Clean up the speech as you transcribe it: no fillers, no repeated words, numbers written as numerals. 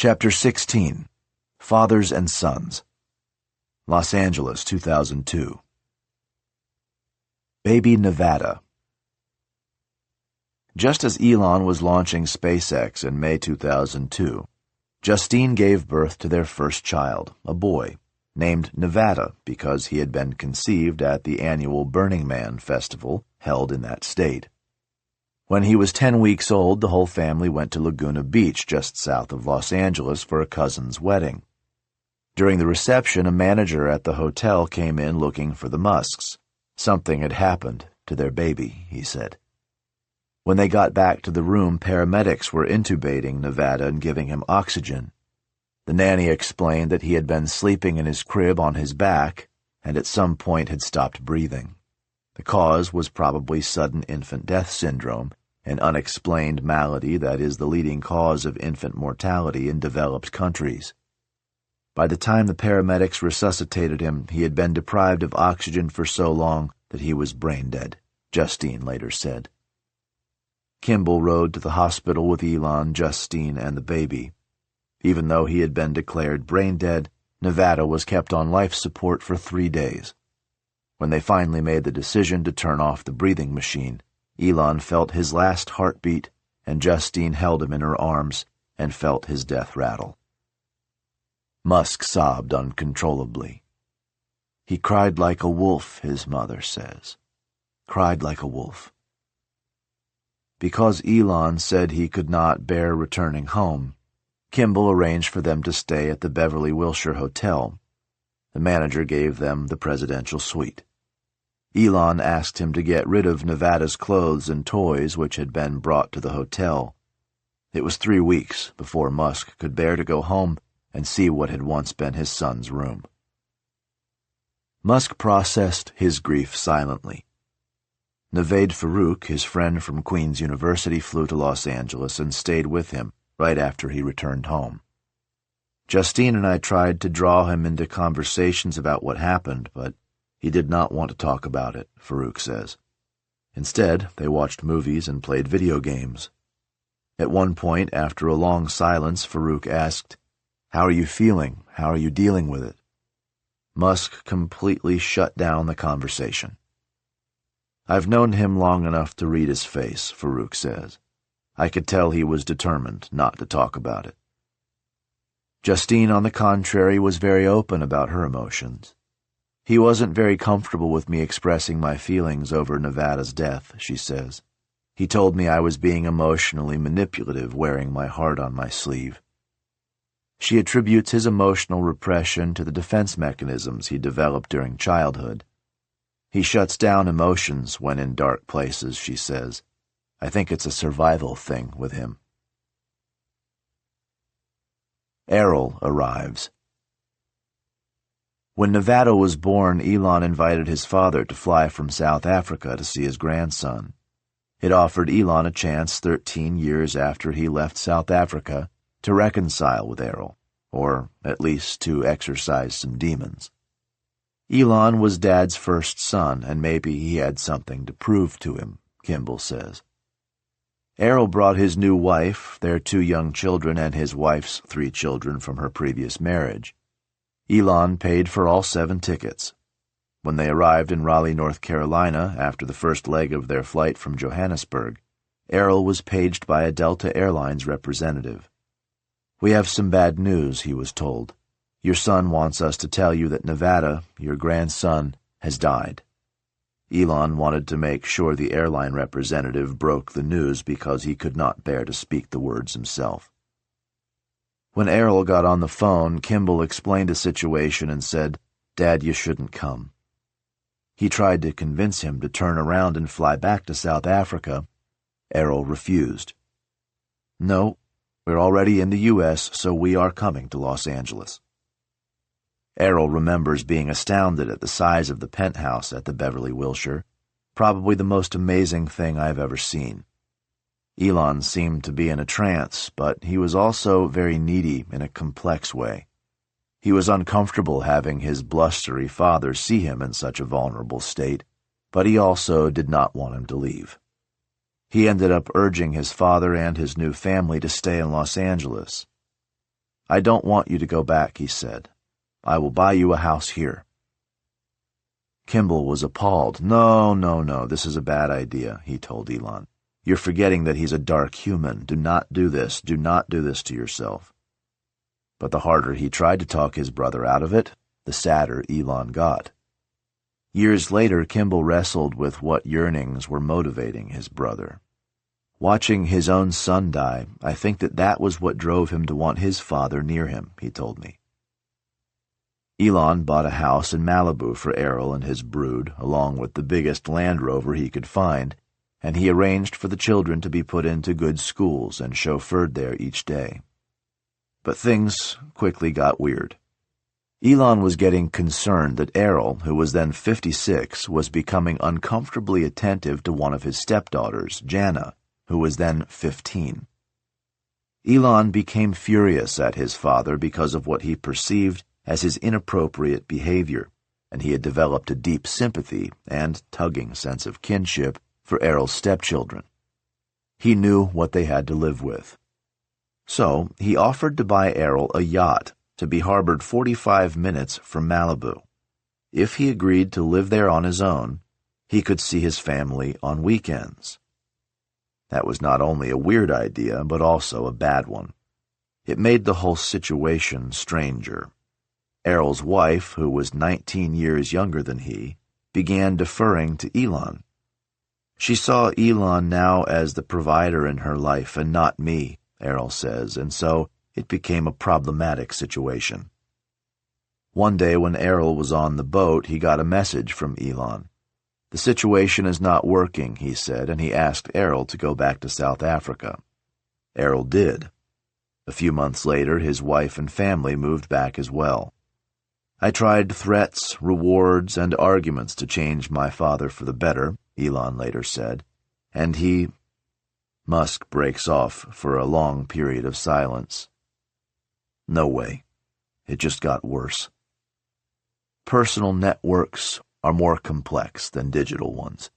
Chapter 16. Fathers and Sons. Los Angeles, 2002. Baby Nevada. Just as Elon was launching SpaceX in May 2002, Justine gave birth to their first child, a boy, named Nevada because he had been conceived at the annual Burning Man festival held in that state. When he was 10 weeks old, the whole family went to Laguna Beach, just south of Los Angeles, for a cousin's wedding. During the reception, a manager at the hotel came in looking for the Musks. Something had happened to their baby, he said. When they got back to the room, paramedics were intubating Nevada and giving him oxygen. The nanny explained that he had been sleeping in his crib on his back and at some point had stopped breathing. The cause was probably sudden infant death syndrome, an unexplained malady that is the leading cause of infant mortality in developed countries. By the time the paramedics resuscitated him, he had been deprived of oxygen for so long that he was brain dead, Justine later said. Kimball rode to the hospital with Elon, Justine, and the baby. Even though he had been declared brain dead, Nevada was kept on life support for 3 days. When they finally made the decision to turn off the breathing machine, Elon felt his last heartbeat, and Justine held him in her arms and felt his death rattle. Musk sobbed uncontrollably. He cried like a wolf, his mother says. Cried like a wolf. Because Elon said he could not bear returning home, Kimball arranged for them to stay at the Beverly Wilshire Hotel. The manager gave them the presidential suite. Elon asked him to get rid of Nevada's clothes and toys which had been brought to the hotel. It was 3 weeks before Musk could bear to go home and see what had once been his son's room. Musk processed his grief silently. Navaid Farouk, his friend from Queen's University, flew to Los Angeles and stayed with him right after he returned home. Justine and I tried to draw him into conversations about what happened, but he did not want to talk about it, Farouk says. Instead, they watched movies and played video games. At one point, after a long silence, Farouk asked, "How are you feeling? How are you dealing with it?" Musk completely shut down the conversation. I've known him long enough to read his face, Farouk says. I could tell he was determined not to talk about it. Justine, on the contrary, was very open about her emotions. He wasn't very comfortable with me expressing my feelings over Nevada's death, she says. He told me I was being emotionally manipulative, wearing my heart on my sleeve. She attributes his emotional repression to the defense mechanisms he developed during childhood. He shuts down emotions when in dark places, she says. I think it's a survival thing with him. Errol arrives. When Nevada was born, Elon invited his father to fly from South Africa to see his grandson. It offered Elon a chance 13 years after he left South Africa to reconcile with Errol, or at least to exorcise some demons. Elon was Dad's first son, and maybe he had something to prove to him, Kimball says. Errol brought his new wife, their 2 young children, and his wife's 3 children from her previous marriage. Elon paid for all 7 tickets. When they arrived in Raleigh, North Carolina, after the first leg of their flight from Johannesburg, Errol was paged by a Delta Airlines representative. We have some bad news, he was told. Your son wants us to tell you that Nevada, your grandson, has died. Elon wanted to make sure the airline representative broke the news because he could not bear to speak the words himself. When Errol got on the phone, Kimball explained the situation and said, "Dad, you shouldn't come." He tried to convince him to turn around and fly back to South Africa. Errol refused. "No, we're already in the U.S., so we are coming to Los Angeles." Errol remembers being astounded at the size of the penthouse at the Beverly Wilshire, probably the most amazing thing I've ever seen. Elon seemed to be in a trance, but he was also very needy in a complex way. He was uncomfortable having his blustery father see him in such a vulnerable state, but he also did not want him to leave. He ended up urging his father and his new family to stay in Los Angeles. "I don't want you to go back," he said. "I will buy you a house here." Kimball was appalled. No, this is a bad idea," he told Elon. "You're forgetting that he's a dark human. Do not do this. Do not do this to yourself." But the harder he tried to talk his brother out of it, the sadder Elon got. Years later, Kimball wrestled with what yearnings were motivating his brother. "Watching his own son die, I think that was what drove him to want his father near him," he told me. Elon bought a house in Malibu for Errol and his brood, along with the biggest Land Rover he could find, and he arranged for the children to be put into good schools and chauffeured there each day. But things quickly got weird. Elon was getting concerned that Errol, who was then 56, was becoming uncomfortably attentive to one of his stepdaughters, Jana, who was then 15. Elon became furious at his father because of what he perceived as his inappropriate behavior, and he had developed a deep sympathy and tugging sense of kinship for Errol's stepchildren. He knew what they had to live with. So he offered to buy Errol a yacht to be harbored 45 minutes from Malibu. If he agreed to live there on his own, he could see his family on weekends. That was not only a weird idea, but also a bad one. It made the whole situation stranger. Errol's wife, who was 19 years younger than he, began deferring to Elon. She saw Elon now as the provider in her life and not me, Errol says, and so it became a problematic situation. One day when Errol was on the boat, he got a message from Elon. "The situation is not working," he said, and he asked Errol to go back to South Africa. Errol did. A few months later, his wife and family moved back as well. "I tried threats, rewards, and arguments to change my father for the better," Elon later said, and he... Musk breaks off for a long period of silence. "No way. It just got worse. Personal networks are more complex than digital ones.